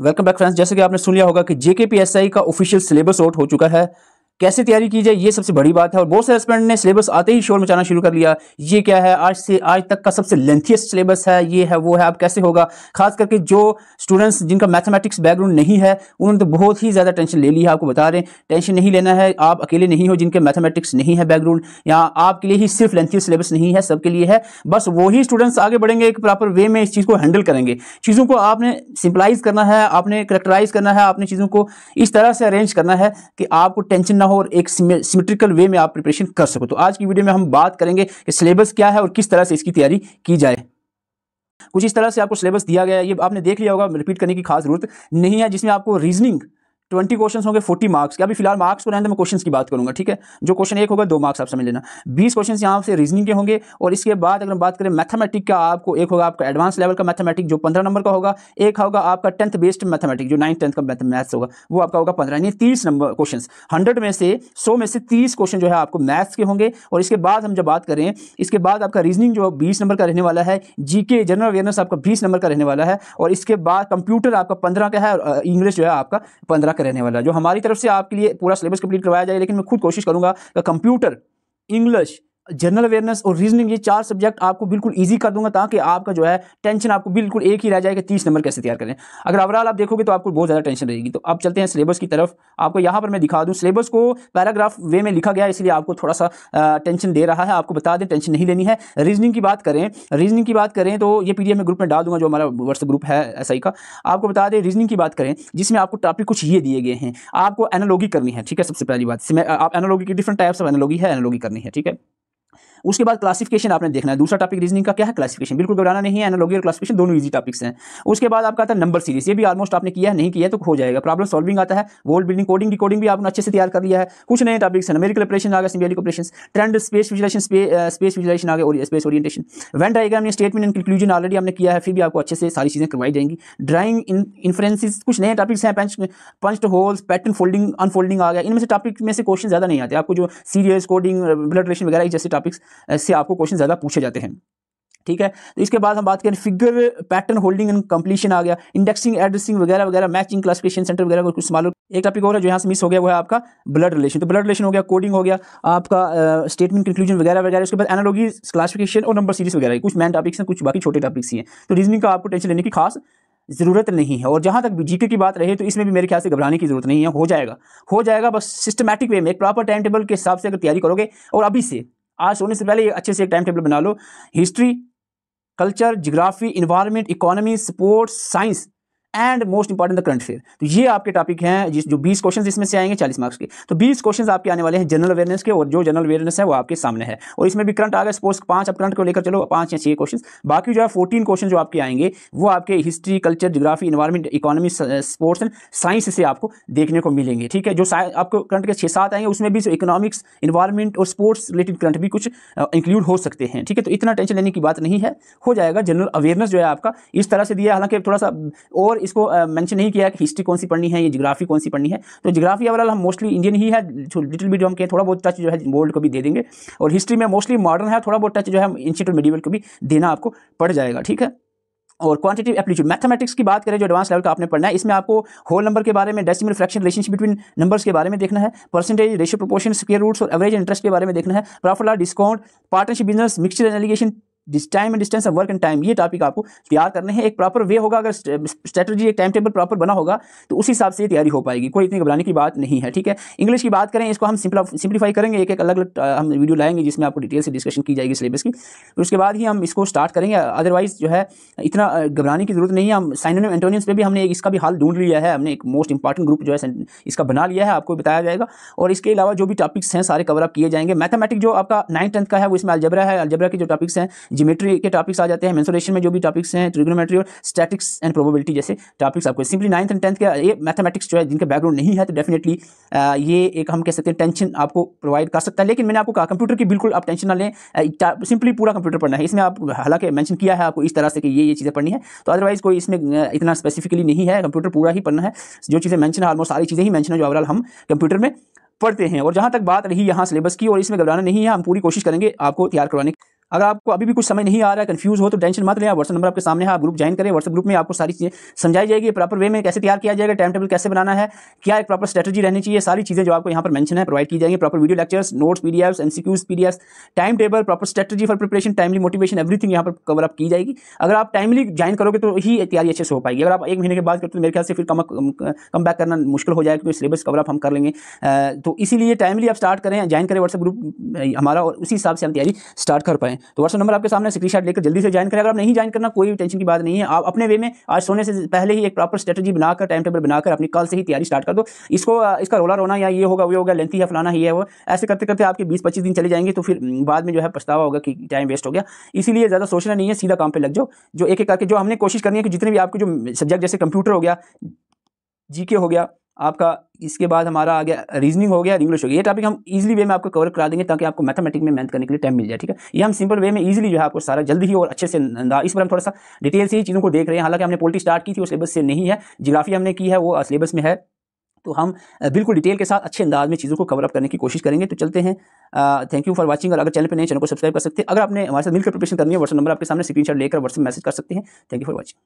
Welcome back friends. जैसे कि आपने सुन लिया होगा कि जेकेपीएसआई का ऑफिशियल सिलेबस आउट हो चुका है। कैसे तैयारी की जाए ये सबसे बड़ी बात है और बहुत सारे एस्पिरेंट ने सिलेबस आते ही शोर मचाना शुरू कर लिया। ये क्या है, आज से आज तक का सबसे लेंथीएस्ट सिलेबस है, ये है वो है, अब कैसे होगा। खास करके जो स्टूडेंट्स जिनका मैथमेटिक्स बैकग्राउंड नहीं है उन्होंने तो बहुत ही ज़्यादा टेंशन ले ली है। आपको बता रहे हैं टेंशन नहीं लेना है, आप अकेले नहीं हो जिनके मैथमेटिक्स नहीं है बैकग्राउंड। यहाँ आपके लिए ही सिर्फ लेंथीएस्ट सिलेबस नहीं है, सबके लिए है। बस वही स्टूडेंट्स आगे बढ़ेंगे, एक प्रॉपर वे में इस चीज़ को हैंडल करेंगे। चीज़ों को आपने सिंपलाइज करना है, आपने करेक्टराइज करना है, आपने चीज़ों को इस तरह से अरेंज करना है कि आपको टेंशन ना हो और एक सिमेट्रिकल वे में आप प्रिपरेशन कर सको। तो आज की वीडियो में हम बात करेंगे कि सिलेबस क्या है और किस तरह से इसकी तैयारी की जाए। कुछ इस तरह से आपको सिलेबस दिया गया है, ये आपने देख लिया होगा, रिपीट करने की खास जरूरत नहीं है। जिसमें आपको रीजनिंग 20 क्वेश्चन होंगे, 40 मार्क्स के। अभी फिलहाल मार्क्स को रहने मैं क्वेश्चन की बात करूंगा, ठीक है। जो क्वेश्चन एक होगा 2 मार्क्स आप समझ लेना। 20 क्वेश्चन यहाँ से रीजनिंग के होंगे। और इसके बाद अगर हम बात करें मैथमेटिक का, आपको एक होगा आपका एडवांस लेवल का मैथमेटिक जो 15 नंबर का होगा। एक होगा आपका 10th बेस्ड मैथमेटिक जो 9th 10th का मैथ्स होगा, वो आपका होगा 15, यानी 30 नंबर क्वेश्चन। 100 में से 100 में से 30 क्वेश्चन जो है आपको मैथ्स के होंगे। और इसके बाद हम जब बात करें, इसके बाद आपका रीजनिंग जो 20 नंबर का रहने वाला है, जीके जनरल अवेयरनेस आपका 20 नंबर का रहने वाला है। और इसके बाद कंप्यूटर आपका 15 का है और इंग्लिश जो है आपका 15 का रहने वाला है। जो हमारी तरफ से आपके लिए पूरा सिलेबस कंप्लीट करवाया जाए, लेकिन मैं खुद कोशिश करूंगा कि कंप्यूटर, इंग्लिश, जनरल अवेयरनेस और रीजनिंग, ये 4 सब्जेक्ट आपको बिल्कुल इजी कर दूंगा, ताकि आपका जो है टेंशन आपको बिल्कुल एक ही रह जाए कि 30 नंबर कैसे तैयार करें। अगर ओवरऑल आप देखोगे तो आपको बहुत ज़्यादा टेंशन रहेगी। तो अब चलते हैं सिलेबस की तरफ। आपको यहाँ पर मैं दिखा दूँ, सिलेबस को पैराग्राफ वे में लिखा गया है, इसलिए आपको थोड़ा सा टेंशन दे रहा है। आपको बता दें, टेंशन नहीं लेनी है। रीजनिंग की बात करें तो ये PDF में ग्रुप में डाल दूंगा, जो हमारा व्हाट्सएप ग्रुप है SI का। आपको बता दें, रीजनिंग की बात करें जिसमें आपको टॉपिक कुछ ये दिए गए हैं, आपको एनालॉजी करनी है, ठीक है। सबसे पहली बात, आप एनालॉजी की डिफरेंट टाइप्स ऑफ एनालॉजी है, एनालॉजी करनी है, ठीक है। उसके बाद क्लासिफिकेशन आपने देखना है। दूसरा टॉपिक रीजनिंग का क्या है, क्लासिफिकेशन। बिल्कुल घबराना नहीं है, एनालॉजी और क्लासिफिकेशन दोनों इजी टॉपिक्स हैं। उसके बाद आपका आता है नंबर सीरीज, ये भी ऑलमोस्ट आपने किया है, नहीं किया तो हो जाएगा। प्रॉब्लम सॉल्विंग आता है, वर्ड बिल्डिंग, कोडिंग, डिकोडिंग भी आपने अच्छे से तैयार कर लिया है। कुछ नए टॉपिक्स हैं, न्यूमेरिकल ऑपरेशन आ गया, symbolic operations, trend, space visualization आ गया और स्पेस ओरिएंटेशन। वेन डायग्राम ने स्टेटमेंट एंड कंक्लूजन ऑलरेडी हमने किया है, फिर भी आपको अच्छे से सारी चीजें करवाई जाएंगी। ड्राइंग, इन्फ्रेंसेस, कुछ नए टॉपिक्स हैं, punched holes, pattern folding, unfolding आ गया। इनमें से टॉपिक में से क्वेश्चन ज्यादा नहीं आते आपको, जो सीरियस, कोडिंग, ब्लड रिलेशन वगैरह जैसे टॉपिक्स से आपको ज़्यादा पूछे जाते हैं, ठीक है। तो इसके बाद हम बात करें figure, pattern holding and completion आ गया, इंडेक्सिंग, एड्रेसिंग वगैरह वगैरह, मैचिंग, क्लासिफिकेशन सेंटर वगैरह कुछ मालूम। एक टॉपिक और है जो यहाँ से मिस हो गया, वो है आपका ब्लड रिलेशन। तो ब्लड रिलेशन हो गया, कोडिंग हो गया, आपका स्टेटमेंट, कंक्लूजन वगैरह वगैरह। उसके बाद एनालॉजी, क्लासिफिकेशन और नंबर सीरीज वगैरह, कुछ मेन टॉपिक्स हैं, कुछ बाकी छोटे टॉपिक्स ही हैं। तो रीजनिंग का आपको टेंशन लेने की खास जरूरत नहीं है। और जहां तक जीके की बात रही तो इसमें भी मेरे ख्याल से घबराने की जरूरत नहीं है, हो जाएगा बस सिस्टमैटिक वे में, एक प्रॉपर टाइम टेबल के हिसाब से अगर तैयारी करोगे। और अभी से, आज सोने से पहले अच्छे से एक टाइम टेबल बना लो। History, culture, geography, environment, economy, sports, science and most important the current affair. तो ये आपके टॉपिक हैं जो 20 क्वेश्चन इसमें से आएंगे 40 मार्क्स के। तो 20 क्वेश्चन आपके आने वाले हैं जनरल अवेयरनेस के, और जो जनरल अवेयरनेस है वो आपके सामने है। और इसमें भी करंट आ गया, सपोज 5 अब करंट को लेकर चलो, 5 या 6 क्वेश्चन। बाकी जो है 14 क्वेश्चन जो आपके आएंगे वो आपके history, culture, geography, environment, economy, sports and science से आपको देखने को मिलेंगे, ठीक है। जो आपको करंट के 6-7 आएंगे उसमें भी इकोनॉमिक्स, इन्वायरमेंट और स्पोर्ट्स रिलेटेड करंट भी कुछ इंक्लूड हो सकते हैं, ठीक है। तो इतना टेंशन लेने की बात नहीं है, हो जाएगा। जनरल अवेयरनेस जो है आपका इस तरह से दिया है, हालांकि थोड़ा सा और इसको मेंशन नहीं किया कि हिस्ट्री कौन सी पढ़नी है, ये ज्योग्राफी कौन सी पढ़नी है। तो ज्योग्राफी ओवरऑल हम मोस्टली इंडियन ही है, लिटिल बिट हम थोड़ा बहुत टच जो है वर्ल्ड को भी दे देंगे। और हिस्ट्री में मोस्टली मॉडर्न है, थोड़ा बहुत टच जो है एंशिएंट और मेडिवल को भी देना आपको पड़ जाएगा, ठीक है। और क्वांटिटेटिव एप्टीट्यूड, मैथमेटिक्स की बात करें जो एडवांस लेवल का आपने पढ़ना है, इसमें आपको होल नंबर के बारे में, decimal, fraction, relationship between numbers के बारे में देखना है, percentage, ratio, proportion, square roots और एवरेज इंटरेस्ट के बारे में देखना है, profit loss, discount, partnership, business, mixture alligation, time and distance of work and time, ये टॉपिक आपको तैयार करने हैं। एक प्रॉपर वे होगा, अगर स्ट्रेटजी, एक टाइम टेबल प्रॉपर बना होगा तो उस हिसाब से तैयारी हो पाएगी, कोई इतनी घबराने की बात नहीं है, ठीक है। इंग्लिश की बात करें, इसको हम सिंप्लीफाई करेंगे, एक एक अलग अलग हम वीडियो लाएंगे जिसमें आपको डिटेल से डिस्कशन की जाएगी सिलेबस की। फिर उसके बाद ही हम इसको स्टार्ट करेंगे। अदरवाइज जो है इतना घबराने की जरूरत नहीं है। हम सिनोनिम, एंटोनिम्स पे भी हमने इसका भी हाल ढूंढ लिया है, हमने एक मोस्ट इंपॉर्टेंट ग्रुप जो है इसका बना लिया है, आपको बताया जाएगा। और इसके अलावा जो भी टॉपिक्स हैं सारे कवर अप किए जाएंगे। मैथमेटिक जो आपका 9th 10th का है वो इसमें अलजेब्रा है, अलजेब्रा के जो टॉपिक्स हैं, ज्योमेट्री के टॉपिक्स आ जाते हैं, मेंसुरेशन में जो भी टॉपिक्स हैं, ट्रिग्नोमेट्री और स्टैटिक्स एंड प्रोबेबिलिटी जैसे टॉपिक्स आपको सिंपली 9th एंड 10th के ये मैथमेटिक्स जो है जिनका बैकग्राउंड नहीं है तो डेफिनेटली ये एक हम कह सकते हैं टेंशन आपको प्रोवाइड कर सकता है। लेकिन मैंने आपको कहा कंप्यूटर की बिल्कुल आप टेंशन ना लें, सिंपली पूरा कंप्यूटर पढ़ना है। इसमें आप हालांकि मेंशन किया है आपको इस तरह से कि ये चीज़ें पढ़नी है, तो अदरवाइज कोई इसमें इतना स्पेसिफिकली नहीं है, कंप्यूटर पूरा ही पढ़ना है। जो चीज़ें मेंशन है ऑलमोस्ट सारी चीज़ें ही मेंशन है जो ओवरऑल हम कंप्यूटर में पढ़ते हैं। और जहाँ तक बात रही यहाँ सिलेबस की, और इसमें घबराना नहीं है, हम पूरी कोशिश करेंगे आपको तैयार करवाने की। अगर आपको अभी भी कुछ समझ नहीं आ रहा है, कंफ्यूज हो तो टेंशन मत लें, व्हाट्सएप नंबर आपके सामने है, आप ग्रुप ज्वाइन करें। व्हाट्सएप ग्रुप में आपको सारी चीज़ें समझाई जाएगी, प्रॉपर वे में कैसे तैयार किया जाएगा, टाइम टेबल कैसे बनाना है, क्या एक प्रॉपर स्ट्रेटजी रहनी चाहिए, सारी चीज़ें जो आपको यहाँ पर मेंशन है प्रोवाइड की जाएंगी। Proper video lectures, notes, PDFs, MCQs, PDFs, time table, proper strategy for preparation, timely motivation, everything यहाँ पर कवर अप की जाएगी। अगर आप टाइमली ज्वाइन करोगे तो ही तैयारी अच्छे से हो पाएगी। अगर आप 1 महीने के बाद करते तो मेरे ख्याल से फिर कम बैक करना मुश्किल हो जाएगा, क्योंकि सिलेबस कवर अप हम कर लेंगे। तो इसीलिए टाइमली आप स्टार्ट करें, ज्वाइन करें व्हाट्सएप ग्रुप हमारा, और उसी हिसाब से हम तैयारी स्टार्ट कर पाएँ। तो व्हाट्सएप नंबर आपके सामने, स्क्रीनशॉट लेकर जल्दी से ज्वाइन करें। अगर आप नहीं ज्वाइन करना, कोई टेंशन की बात नहीं है, आप अपने वे में आज सोने से पहले ही एक प्रॉपर स्ट्रेटजी बनाकर, टाइम टेबल बनाकर अपनी कल से ही तैयारी स्टार्ट कर दो। इसका रोला रोना या ये होगा वो होगा, लेंथी है, फलाना ही है वो, ऐसे करते करते आपके 20-25 दिन चले जाएंगे, तो फिर बाद में जो है पछतावा होगा कि टाइम वेस्ट हो गया। इसीलिए ज़्यादा सोचना नहीं है, सीधा काम पे लग जाओ। जो एक एक करके जो हमने कोशिश करनी है कि जितने भी आपके जो सब्जेक्ट, जैसे कंप्यूटर हो गया, जीके हो गया आपका, इसके बाद हमारा आ गया रीजनिंग हो गया, इंग्लिश हो गया, ये टॉपिक हम इजीली वे में आपको कवर करा देंगे, ताकि आपको मैथमेटिक्स में मेहनत करने के लिए टाइम मिल जाए। ठीक है, ये हम सिंपल वे में इजीली जो है आपको सारा जल्दी ही और अच्छे से इस पर हम थोड़ा सा डिटेल से ही चीज़ों को देख रहे हैं। हालांकि हमने पॉलिटी स्टार्ट की थी, वो सिलेबस से नहीं है, जियोग्राफी हमने की है वो सिलेबस में है, तो हम बिल्कुल डिटेल के साथ अच्छे अंदाज में चीज़ों को कवर अप करने की कोशिश करेंगे। तो चलते हैं, थैंक यू फॉर वाचिंग। और अगर चैनल पर नए, चैनल को सब्सक्राइब कर सकते हैं। अगर आपने हमारे साथ मिलकर प्रिपरेशन करनी है, व्हाट्सएप नंबर आपके सामने, स्क्रीनशॉट लेकर व्हाट्सएप मैसेज कर सकते हैं। Thank you for watching.